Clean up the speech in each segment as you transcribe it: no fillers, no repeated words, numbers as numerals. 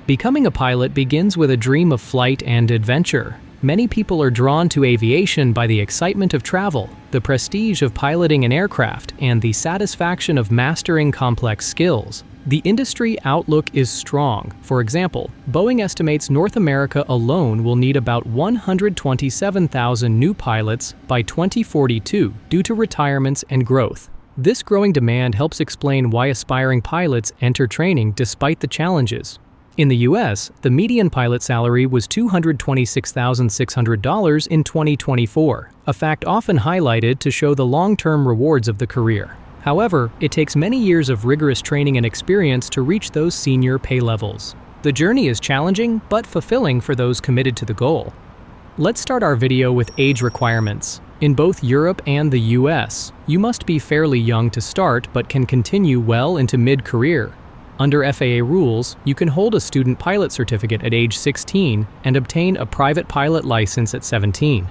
Becoming a pilot begins with a dream of flight and adventure. Many people are drawn to aviation by the excitement of travel, the prestige of piloting an aircraft, and the satisfaction of mastering complex skills. The industry outlook is strong. For example, Boeing estimates North America alone will need about 127,000 new pilots by 2042 due to retirements and growth. This growing demand helps explain why aspiring pilots enter training despite the challenges. In the US, the median pilot salary was $226,600 in 2024, a fact often highlighted to show the long-term rewards of the career. However, it takes many years of rigorous training and experience to reach those senior pay levels. The journey is challenging, but fulfilling for those committed to the goal. Let's start our video with age requirements. In both Europe and the US, you must be fairly young to start but can continue well into mid-career. Under FAA rules, you can hold a student pilot certificate at age 16 and obtain a private pilot license at 17.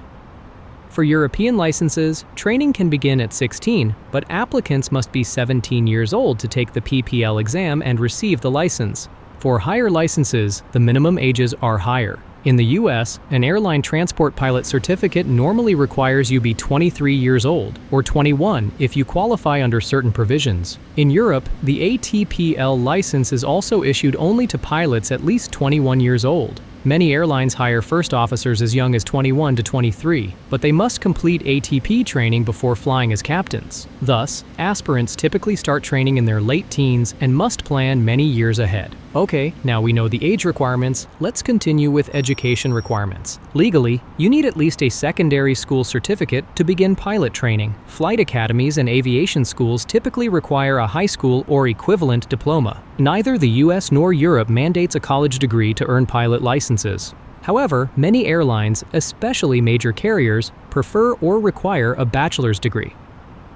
For European licenses, training can begin at 16, but applicants must be 17 years old to take the PPL exam and receive the license. For higher licenses, the minimum ages are higher. In the US, an airline transport pilot certificate normally requires you be 23 years old, or 21 if you qualify under certain provisions. In Europe, the ATPL license is also issued only to pilots at least 21 years old. Many airlines hire first officers as young as 21 to 23, but they must complete ATP training before flying as captains. Thus, aspirants typically start training in their late teens and must plan many years ahead. Okay, now we know the age requirements, let's continue with education requirements. Legally, you need at least a secondary school certificate to begin pilot training. Flight academies and aviation schools typically require a high school or equivalent diploma. Neither the US nor Europe mandates a college degree to earn pilot licenses. However, many airlines, especially major carriers, prefer or require a bachelor's degree.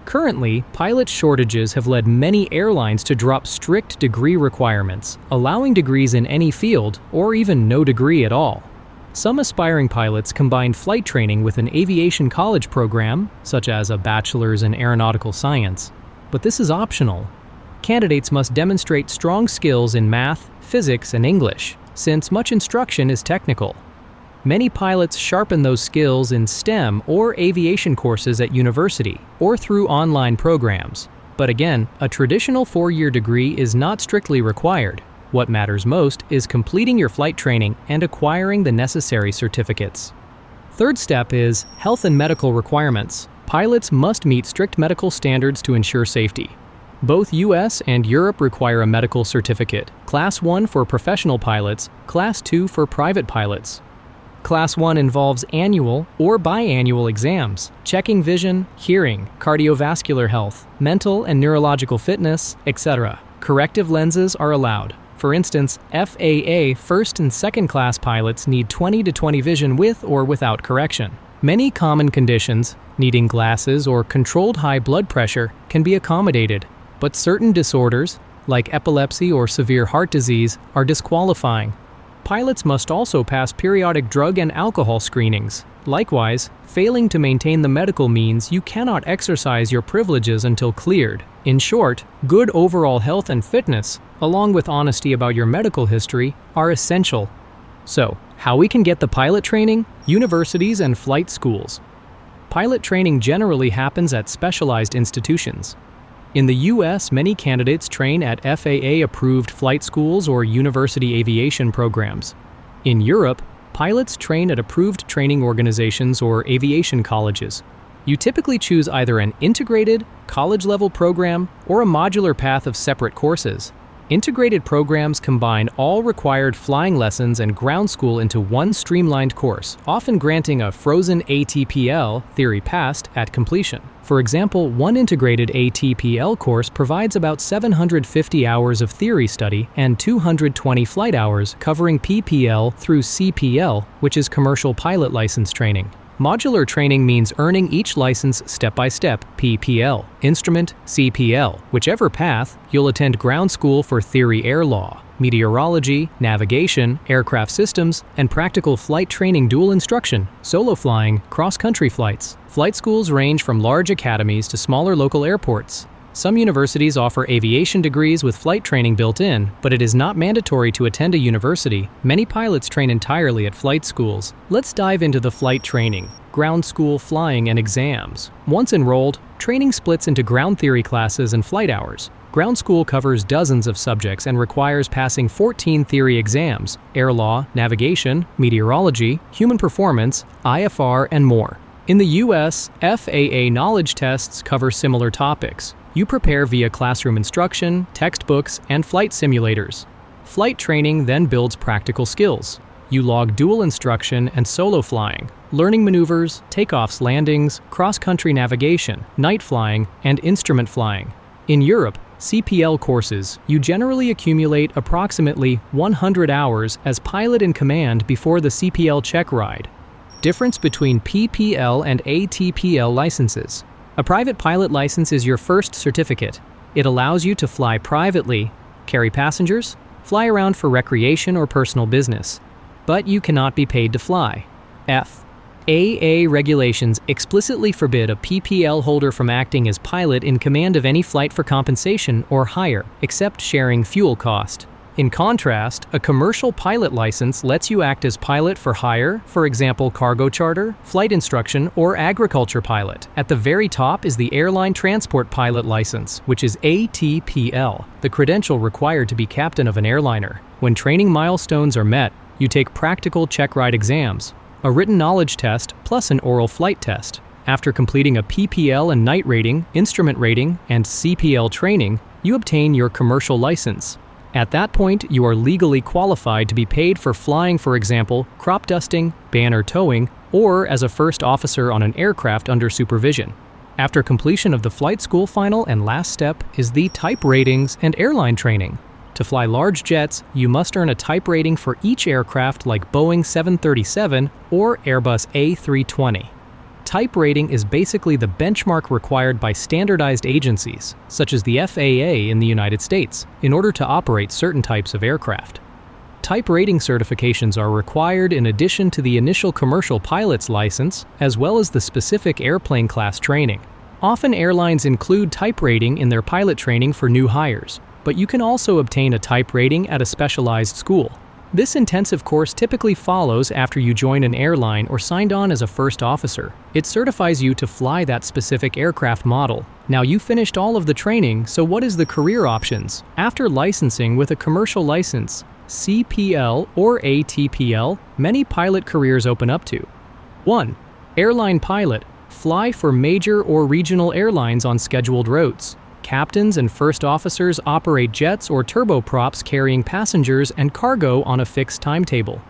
Currently, pilot shortages have led many airlines to drop strict degree requirements, allowing degrees in any field or even no degree at all. Some aspiring pilots combine flight training with an aviation college program, such as a bachelor's in aeronautical science, but this is optional. Candidates must demonstrate strong skills in math, physics, and English, since much instruction is technical. Many pilots sharpen those skills in STEM or aviation courses at university or through online programs. But again, a traditional 4-year degree is not strictly required. What matters most is completing your flight training and acquiring the necessary certificates. Third step is health and medical requirements. Pilots must meet strict medical standards to ensure safety. Both US and Europe require a medical certificate, Class 1 for professional pilots, Class 2 for private pilots. Class 1 involves annual or biannual exams, checking vision, hearing, cardiovascular health, mental and neurological fitness, etc. Corrective lenses are allowed. For instance, FAA first and second class pilots need 20/20 vision with or without correction. Many common conditions, needing glasses or controlled high blood pressure, can be accommodated, but certain disorders, like epilepsy or severe heart disease, are disqualifying. Pilots must also pass periodic drug and alcohol screenings. Likewise, failing to maintain the medical means you cannot exercise your privileges until cleared. In short, good overall health and fitness, along with honesty about your medical history, are essential. So, how we can get the pilot training? Universities and flight schools. Pilot training generally happens at specialized institutions. In the US, many candidates train at FAA-approved flight schools or university aviation programs. In Europe, pilots train at approved training organizations or aviation colleges. You typically choose either an integrated, college-level program or a modular path of separate courses. Integrated programs combine all required flying lessons and ground school into one streamlined course, often granting a frozen ATPL, theory passed, at completion. For example, one integrated ATPL course provides about 750 hours of theory study and 220 flight hours covering PPL through CPL, which is commercial pilot license training. Modular training means earning each license step by step, PPL, instrument, CPL. Whichever path, you'll attend ground school for theory air law, meteorology, navigation, aircraft systems, and practical flight training dual instruction, solo flying, cross-country flights. Flight schools range from large academies to smaller local airports. Some universities offer aviation degrees with flight training built in, but it is not mandatory to attend a university. Many pilots train entirely at flight schools. Let's dive into the flight training, ground school flying and exams. Once enrolled, training splits into ground theory classes and flight hours. Ground school covers dozens of subjects and requires passing 14 theory exams: air law, navigation, meteorology, human performance, IFR, and more. In the US, FAA knowledge tests cover similar topics. You prepare via classroom instruction, textbooks, and flight simulators. Flight training then builds practical skills. You log dual instruction and solo flying, learning maneuvers, takeoffs, landings, cross-country navigation, night flying, and instrument flying. In Europe, CPL courses, you generally accumulate approximately 100 hours as pilot in command before the CPL check ride. Difference between PPL and ATPL licenses. A private pilot license is your first certificate. It allows you to fly privately, carry passengers, fly around for recreation or personal business. But you cannot be paid to fly. FAA regulations explicitly forbid a PPL holder from acting as pilot in command of any flight for compensation or hire, except sharing fuel cost. In contrast, a commercial pilot license lets you act as pilot for hire, for example cargo charter, flight instruction, or agriculture pilot. At the very top is the airline transport pilot license, which is ATPL, the credential required to be captain of an airliner. When training milestones are met, you take practical check ride exams, a written knowledge test, plus an oral flight test. After completing a PPL and night rating, instrument rating, and CPL training, you obtain your commercial license. At that point, you are legally qualified to be paid for flying, for example, crop dusting, banner towing, or as a first officer on an aircraft under supervision. After completion of the flight school final and last step is the type ratings and airline training. To fly large jets, you must earn a type rating for each aircraft like Boeing 737 or Airbus A320. Type rating is basically the benchmark required by standardized agencies, such as the FAA in the United States, in order to operate certain types of aircraft. Type rating certifications are required in addition to the initial commercial pilot's license, as well as the specific airplane class training. Often airlines include type rating in their pilot training for new hires, but you can also obtain a type rating at a specialized school. This intensive course typically follows after you join an airline or signed on as a first officer. It certifies you to fly that specific aircraft model. Now you finished all of the training, so what is the career options? After licensing with a commercial license, CPL or ATPL, many pilot careers open up to. 1. Airline pilot. Fly for major or regional airlines on scheduled routes. Captains and first officers operate jets or turboprops carrying passengers and cargo on a fixed timetable.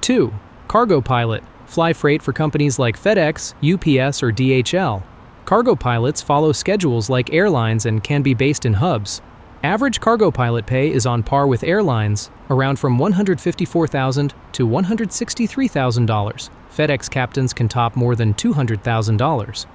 2. Cargo pilot. Fly freight for companies like FedEx, UPS, or DHL. Cargo pilots follow schedules like airlines and can be based in hubs. Average cargo pilot pay is on par with airlines, around from $154,000 to $163,000. FedEx captains can top more than $200,000.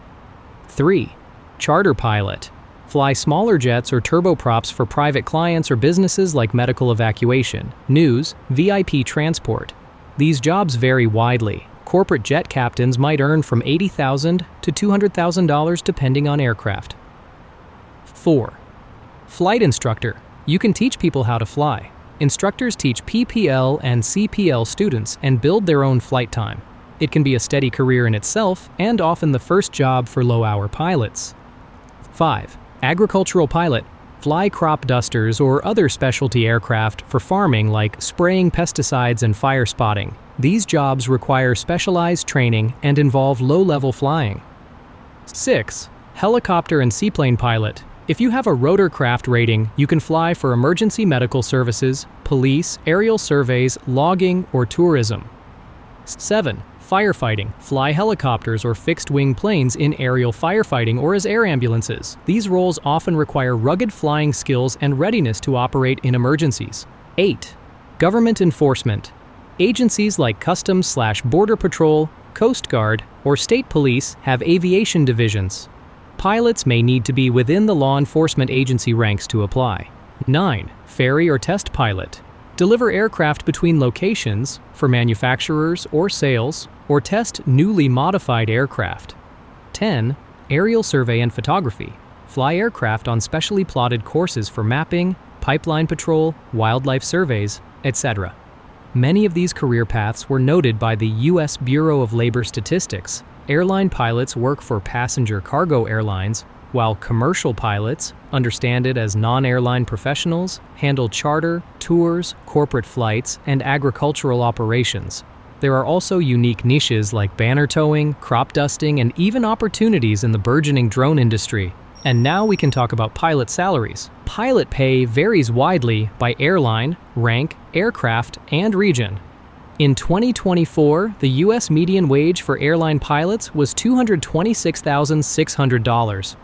3. Charter pilot. Fly smaller jets or turboprops for private clients or businesses like medical evacuation, news, VIP transport. These jobs vary widely. Corporate jet captains might earn from $80,000 to $200,000 depending on aircraft. 4. Flight instructor. You can teach people how to fly. Instructors teach PPL and CPL students and build their own flight time. It can be a steady career in itself and often the first job for low-hour pilots. 5. Agricultural pilot. Fly crop dusters or other specialty aircraft for farming like spraying pesticides and fire spotting. These jobs require specialized training and involve low-level flying. 6. Helicopter and seaplane pilot. If you have a rotorcraft rating, you can fly for emergency medical services, police, aerial surveys, logging, or tourism. 7. Firefighting. Fly helicopters or fixed-wing planes in aerial firefighting or as air ambulances. These roles often require rugged flying skills and readiness to operate in emergencies. 8. Government enforcement. Agencies like Customs/Border Patrol, Coast Guard, or State Police have aviation divisions. Pilots may need to be within the law enforcement agency ranks to apply. 9. Ferry or test pilot. Deliver aircraft between locations for manufacturers or sales, or test newly modified aircraft. 10. Aerial survey and photography. fly aircraft on specially plotted courses for mapping, pipeline patrol, wildlife surveys, etc. Many of these career paths were noted by the U.S. Bureau of Labor Statistics. Airline pilots work for passenger cargo airlines, while commercial pilots, understood as non-airline professionals, handle charter, tours, corporate flights, and agricultural operations. There are also unique niches like banner towing, crop dusting, and even opportunities in the burgeoning drone industry. And now we can talk about pilot salaries. Pilot pay varies widely by airline, rank, aircraft, and region. In 2024, the U.S. median wage for airline pilots was $226,600.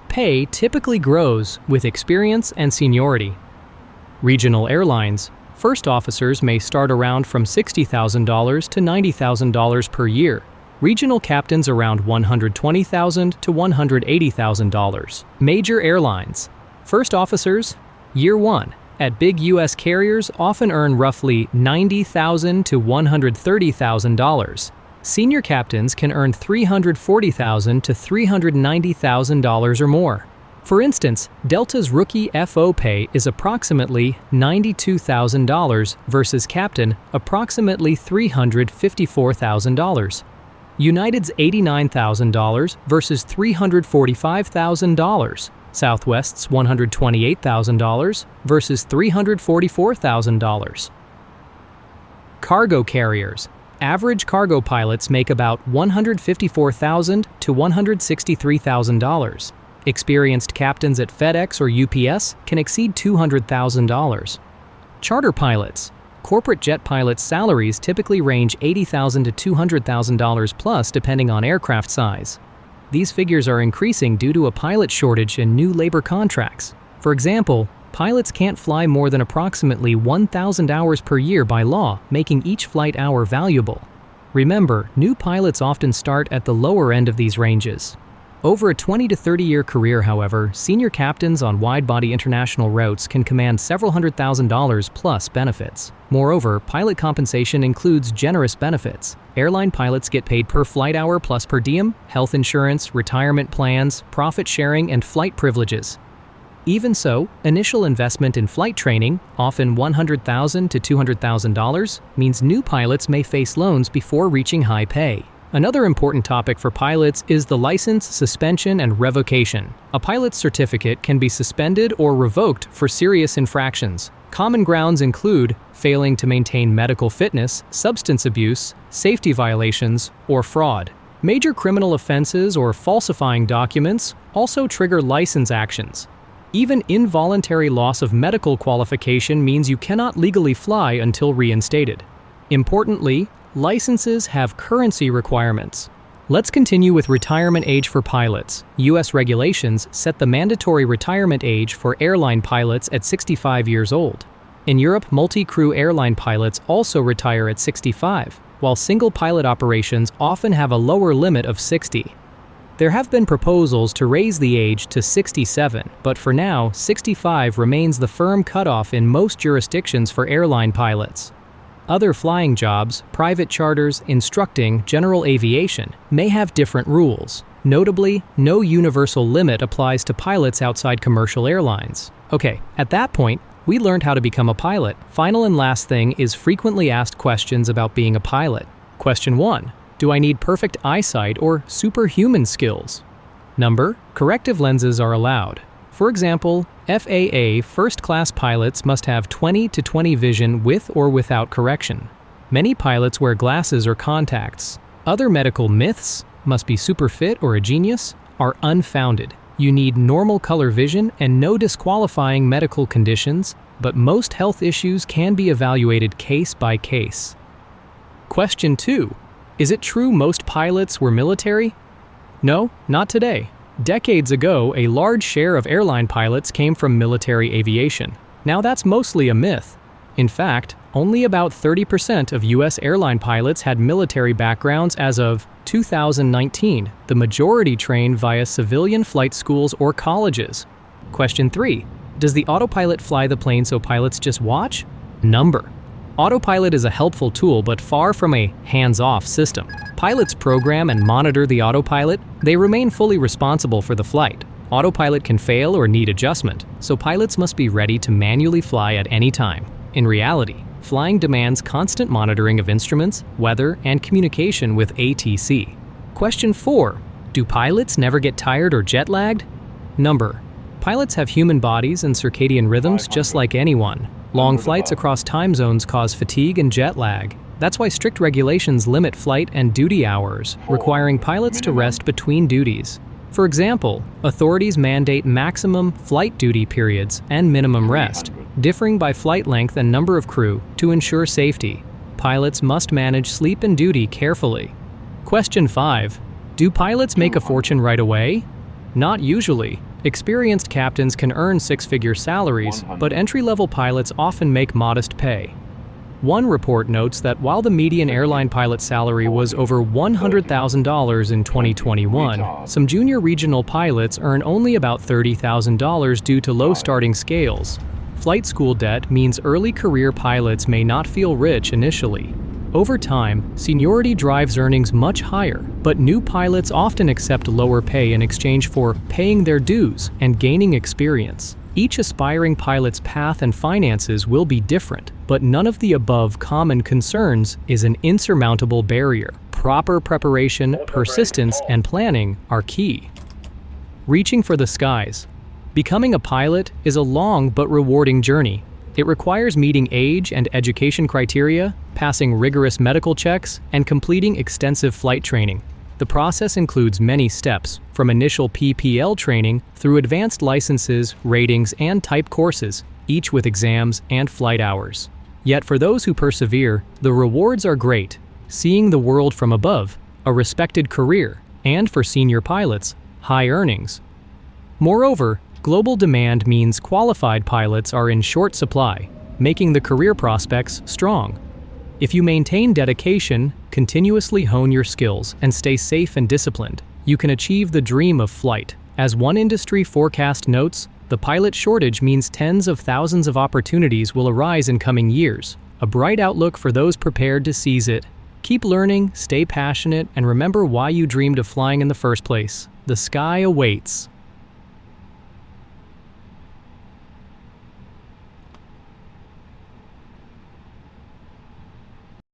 Pay typically grows with experience and seniority. Regional airlines. First officers may start around from $60,000 to $90,000 per year. Regional captains around $120,000 to $180,000. Major airlines. First officers, year one, at big U.S. carriers often earn roughly $90,000 to $130,000. Senior captains can earn $340,000 to $390,000 or more. For instance, Delta's rookie FO pay is approximately $92,000 versus captain approximately $354,000. United's $89,000 versus $345,000. Southwest's $128,000 versus $344,000. Cargo carriers. Average cargo pilots make about $154,000 to $163,000. Experienced captains at FedEx or UPS can exceed $200,000. Charter pilots. Corporate jet pilots' salaries typically range $80,000 to $200,000 plus depending on aircraft size. These figures are increasing due to a pilot shortage and new labor contracts. For example, pilots can't fly more than approximately 1,000 hours per year by law, making each flight hour valuable. Remember, new pilots often start at the lower end of these ranges. Over a 20 to 30-year career, however, senior captains on wide-body international routes can command several $100,000 plus benefits. Moreover, pilot compensation includes generous benefits. Airline pilots get paid per flight hour plus per diem, health insurance, retirement plans, profit sharing, and flight privileges. Even so, initial investment in flight training, often $100,000 to $200,000, means new pilots may face loans before reaching high pay. Another important topic for pilots is the license, suspension, and revocation. A pilot's certificate can be suspended or revoked for serious infractions. Common grounds include failing to maintain medical fitness, substance abuse, safety violations, or fraud. Major criminal offenses or falsifying documents also trigger license actions. Even involuntary loss of medical qualification means you cannot legally fly until reinstated. Importantly, licenses have currency requirements. Let's continue with retirement age for pilots. U.S. regulations set the mandatory retirement age for airline pilots at 65 years old. In Europe, multi-crew airline pilots also retire at 65, while single-pilot operations often have a lower limit of 60. There have been proposals to raise the age to 67, but for now, 65 remains the firm cutoff in most jurisdictions for airline pilots. Other flying jobs, private charters, instructing, general aviation, may have different rules. Notably, no universal limit applies to pilots outside commercial airlines. Okay, at that point, we learned how to become a pilot. Final and last thing is frequently asked questions about being a pilot. Question 1. Do I need perfect eyesight or superhuman skills? Number, corrective lenses are allowed. For example, FAA first-class pilots must have 20/20 vision with or without correction. Many pilots wear glasses or contacts. Other medical myths, must be super fit or a genius, are unfounded. You need normal color vision and no disqualifying medical conditions, but most health issues can be evaluated case by case. Question 2. Is it true most pilots were military? No, not today. Decades ago, a large share of airline pilots came from military aviation. Now that's mostly a myth. In fact, only about 30% of U.S. airline pilots had military backgrounds as of 2019. The majority trained via civilian flight schools or colleges. Question 3. Does the autopilot fly the plane so pilots just watch? Number. Autopilot is a helpful tool, but far from a hands-off system. Pilots program and monitor the autopilot. They remain fully responsible for the flight. Autopilot can fail or need adjustment, so pilots must be ready to manually fly at any time. In reality, flying demands constant monitoring of instruments, weather, and communication with ATC. Question 4. Do pilots never get tired or jet-lagged? Number. Pilots have human bodies and circadian rhythms just like anyone. Long flights across time zones cause fatigue and jet lag. That's why strict regulations limit flight and duty hours, requiring pilots to rest between duties. For example, authorities mandate maximum flight duty periods and minimum rest, differing by flight length and number of crew, to ensure safety. Pilots must manage sleep and duty carefully. Question 5. Do pilots make a fortune right away? Not usually. Experienced captains can earn six-figure salaries, but entry-level pilots often make modest pay. One report notes that while the median airline pilot salary was over $100,000 in 2021, some junior regional pilots earn only about $30,000 due to low starting scales. Flight school debt means early career pilots may not feel rich initially. Over time, seniority drives earnings much higher, but new pilots often accept lower pay in exchange for paying their dues and gaining experience. Each aspiring pilot's path and finances will be different, but none of the above common concerns is an insurmountable barrier. Proper preparation, persistence, and planning are key. Reaching for the skies. Becoming a pilot is a long but rewarding journey. It requires meeting age and education criteria, passing rigorous medical checks, and completing extensive flight training. The process includes many steps, from initial PPL training through advanced licenses, ratings, and type courses, each with exams and flight hours. Yet for those who persevere, the rewards are great: seeing the world from above, a respected career, and for senior pilots, high earnings. Moreover, global demand means qualified pilots are in short supply, making the career prospects strong. If you maintain dedication, continuously hone your skills, and stay safe and disciplined, you can achieve the dream of flight. As one industry forecast notes, the pilot shortage means tens of thousands of opportunities will arise in coming years, a bright outlook for those prepared to seize it. Keep learning, stay passionate, and remember why you dreamed of flying in the first place. The sky awaits.